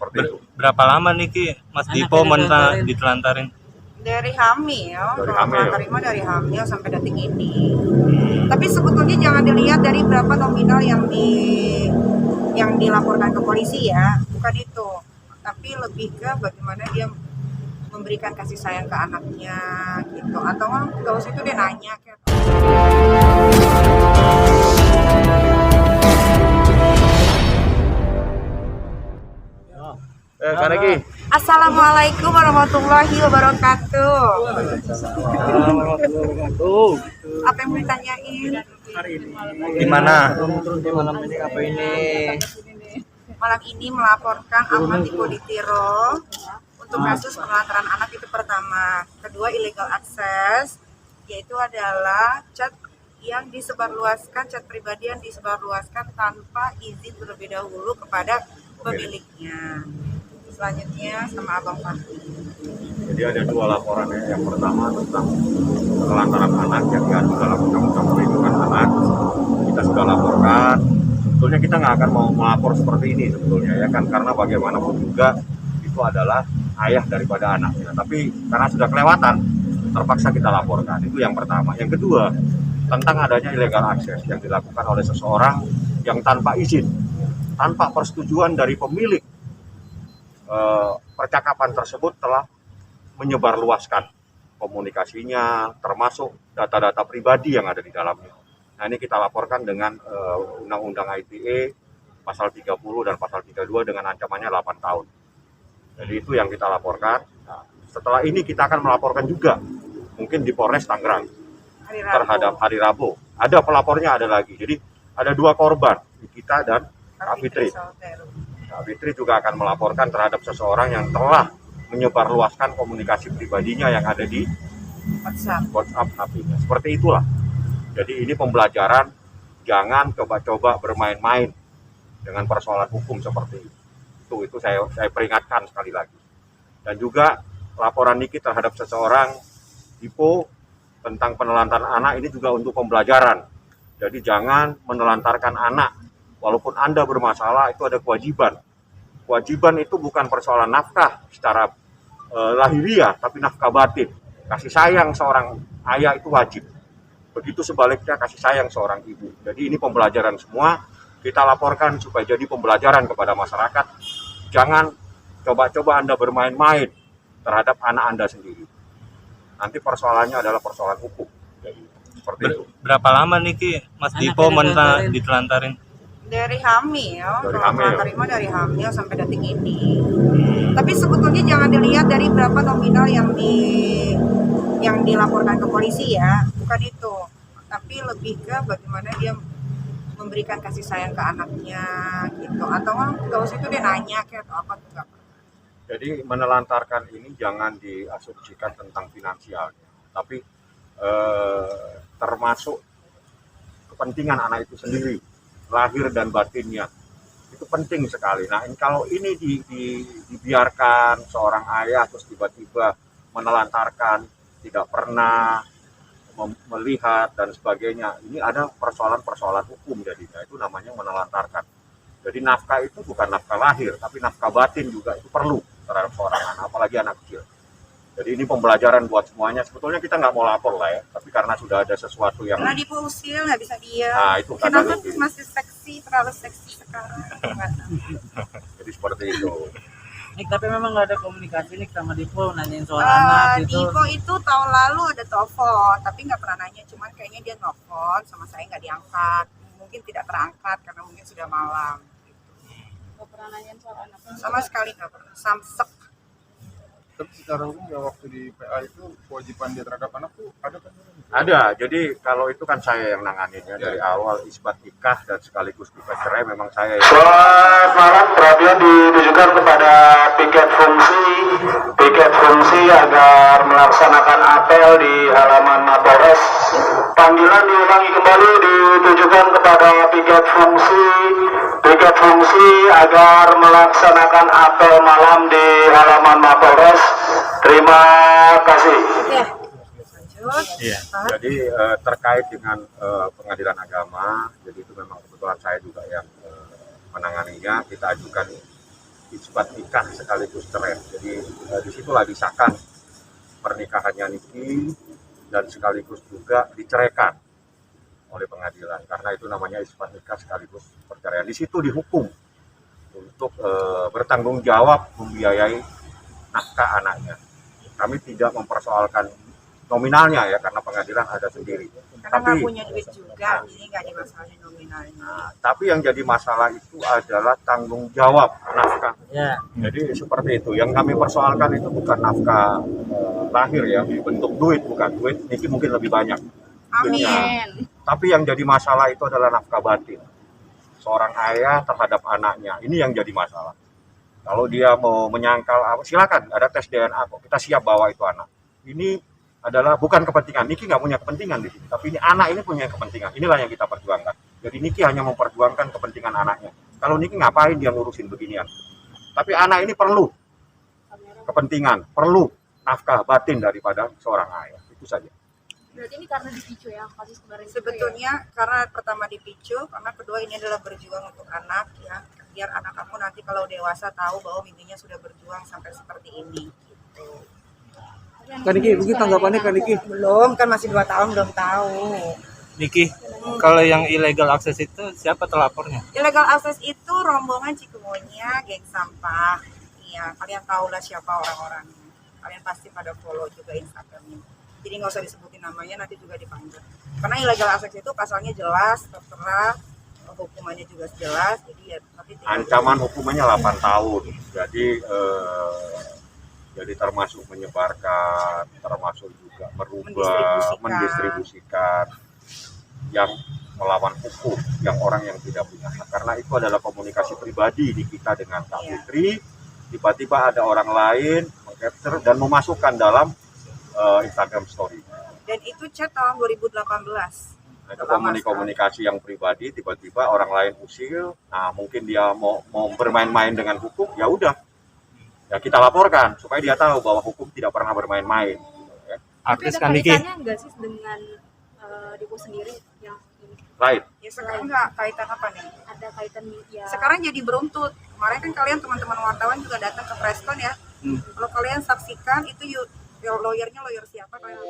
seperti itu. Berapa lama nih Ki Mas Dipo ditelantarin? Dari hamil, Dari kalau hamil. terima dari hamil sampai detik ini. Tapi sebetulnya jangan dilihat dari berapa nominal yang dilaporkan ke polisi ya, bukan itu. Tapi lebih ke bagaimana dia memberikan kasih sayang ke anaknya gitu. Atau nggak usah itu dia nanya kayak. Kaneki. Assalamualaikum warahmatullahi wabarakatuh. Apa yang mau ditanyain? Gimana? Malam ini melaporkan Ahmad Dipo Ditiro untuk kasus penelantaran anak itu pertama. Kedua, illegal access, yaitu adalah chat yang disebarluaskan, chat pribadi yang disebarluaskan tanpa izin terlebih dahulu kepada pemiliknya. Selanjutnya sama Abang Fahmi. Jadi ada dua laporan ya. Yang pertama tentang penelantaran anak yang diatur dalam Undang-Undang Perlindungan Anak. Kita sudah laporkan. Sebetulnya kita nggak akan mau melapor seperti ini sebetulnya ya kan, karena bagaimanapun juga itu adalah ayah daripada anaknya. Tapi karena sudah kelewatan, terpaksa kita laporkan. Itu yang pertama. Yang kedua, tentang adanya illegal access yang dilakukan oleh seseorang yang tanpa izin, tanpa persetujuan dari pemilik percakapan tersebut telah menyebarluaskan komunikasinya, termasuk data-data pribadi yang ada di dalamnya. Nah, ini kita laporkan dengan Undang-Undang ITE pasal 30 dan pasal 32 dengan ancamannya 8 tahun. Jadi itu yang kita laporkan. Nah, setelah ini kita akan melaporkan juga mungkin di Polres Tangerang terhadap Hari Rabu. Ada pelapornya, ada lagi. Jadi ada dua korban, kita dan Kak Fitri. Kak Fitri juga akan melaporkan terhadap seseorang yang telah menyebarluaskan komunikasi pribadinya yang ada di WhatsApp HP-nya. Seperti itulah. Jadi ini pembelajaran, jangan coba-coba bermain-main dengan persoalan hukum seperti itu. Itu saya peringatkan sekali lagi. Dan juga laporan Niki terhadap seseorang Dipo tentang penelantaran anak ini juga untuk pembelajaran. Jadi jangan menelantarkan anak. Walaupun Anda bermasalah, itu ada kewajiban. Kewajiban itu bukan persoalan nafkah secara lahiriah, tapi nafkah batin. Kasih sayang seorang ayah itu wajib. Begitu sebaliknya kasih sayang seorang ibu. Jadi ini pembelajaran semua, kita laporkan supaya jadi pembelajaran kepada masyarakat. Jangan coba-coba Anda bermain-main terhadap anak Anda sendiri. Nanti persoalannya adalah persoalan hukum. Jadi, seperti itu. Berapa lama nih Ki Mas Dipo ditelantarin? Dari hamil, kalau terima dari hamil sampai detik ini. Tapi sebetulnya jangan dilihat dari berapa nominal yang dilaporkan ke polisi ya, bukan itu. Tapi lebih ke bagaimana dia memberikan kasih sayang ke anaknya gitu. Atau nggak usah itu dia nanya kayak atau apa juga. Jadi menelantarkan ini jangan diasumsikan tentang finansialnya, tapi termasuk kepentingan anak itu sendiri, lahir dan batinnya itu penting sekali. Nah, kalau ini dibiarkan seorang ayah terus tiba-tiba menelantarkan, tidak pernah melihat dan sebagainya, ini ada persoalan-persoalan hukum jadinya, itu namanya menelantarkan. Jadi nafkah itu bukan nafkah lahir, tapi nafkah batin juga itu perlu terhadap seorang anak, apalagi anak kecil. Jadi ini pembelajaran buat semuanya. Sebetulnya kita nggak mau lapor lah ya, tapi karena sudah ada sesuatu yang... Karena diusil, nggak bisa diam. Nah, itu kenapa masih seksi, terlalu seksi sekarang. Jadi seperti itu. Nik, tapi memang nggak ada komunikasi nih sama Dipo nanyain soal anak gitu. Dipo itu tahun lalu ada telepon, tapi nggak pernah nanya. Cuman kayaknya dia nelfon sama saya nggak diangkat. Mungkin tidak terangkat karena mungkin sudah malam. Nggak pernah nanyain soal anak. Sama sekali nggak pernah. Samsek. Tapi secara hukum ya waktu di PA itu kewajiban dia terhadap anak tuh ada kan? Ada, jadi kalau itu kan saya yang nanganinnya dari awal isbat nikah dan sekaligus gugat cerai memang saya yang... Selamat malam, perhatian ditujukan kepada piket fungsi agar melaksanakan apel di halaman Mapolres. Panggilan diulangi kembali ditujukan kepada piket fungsi agar melaksanakan apel malam di halaman Mapolres. Terima kasih. Iya. Jadi terkait dengan pengadilan agama, jadi itu memang kebetulan saya juga yang menanganinya. Kita ajukan isbat akad nikah sekaligus cerai. Jadi disitulah disahkan pernikahannya Niki dan sekaligus juga diceraikan oleh pengadilan, karena itu namanya isbat nikah sekaligus perceraian. Di situ dihukum untuk bertanggung jawab membiayai nafkah anaknya. Kami tidak mempersoalkan nominalnya ya, karena pengadilan ada sendiri. Karena nggak punya duit juga, jadi nggak dimasalahin nominalnya. Nah, tapi yang jadi masalah itu adalah tanggung jawab nafkah. Ya. Jadi seperti itu. Yang kami persoalkan itu bukan nafkah lahir ya, bentuk duit, bukan duit. Niki mungkin lebih banyak. Amin. Tapi yang jadi masalah itu adalah nafkah batin. Seorang ayah terhadap anaknya. Ini yang jadi masalah. Kalau dia mau menyangkal, silakan. Ada tes DNA kok. Kita siap bawa itu anak. Ini adalah bukan kepentingan. Niki nggak punya kepentingan di sini. Tapi ini anak ini punya kepentingan. Inilah yang kita perjuangkan. Jadi Niki hanya memperjuangkan kepentingan anaknya. Kalau Niki ngapain dia ngurusin beginian? Tapi anak ini perlu kepentingan, perlu nafkah batin daripada seorang ayah. Itu saja. Berarti ini karena dipicu ya kasus kemarin. Sebetulnya karena pertama dipicu, karena kedua ini adalah berjuang untuk anak ya. Biar anak kamu nanti kalau dewasa tahu bahwa mimpinya sudah berjuang sampai seperti ini. Gitu. Kak Niki, mungkin tanggapannya Kak Niki. Belum, kan masih 2 tahun belum tahu. Niki, kalau yang illegal akses itu siapa telapornya? Illegal access itu rombongan Cikumonya, geng sampah. Iya, kalian tahulah siapa orang-orangnya. Kalian pasti pada follow juga Instagramnya. Jadi nggak usah disebutin namanya, nanti juga dipanggil. Karena illegal access itu pasalnya jelas, tertera, hukumannya juga jelas. Jadi ya, tapi Ancaman hukumannya 8 tahun. Jadi termasuk menyebarkan, termasuk juga merubah, mendistribusikan yang melawan hukum, yang orang yang tidak punya hak. Karena itu adalah komunikasi pribadi di kita dengan Kak Fitri. Tiba-tiba ada orang lain meng-capture dan memasukkan dalam Instagram story. Dan itu chat tahun 2018. Nah, itu komunikasi yang pribadi, tiba-tiba orang lain usil. Nah, mungkin dia mau bermain-main dengan hukum, ya udah. Ya kita laporkan supaya dia tahu bahwa hukum tidak pernah bermain-main. Ya. Artis Tapi Kak ada Niki. kaitannya nggak sih dengan Dipo sendiri yang ini? Lain. Ya sekarang nggak kaitan apa nih? Ada kaitan ya? Sekarang jadi beruntut. Kemarin kan kalian teman-teman wartawan juga datang ke Preston ya. Kalau kalian saksikan itu lawyernya lawyer siapa kalian?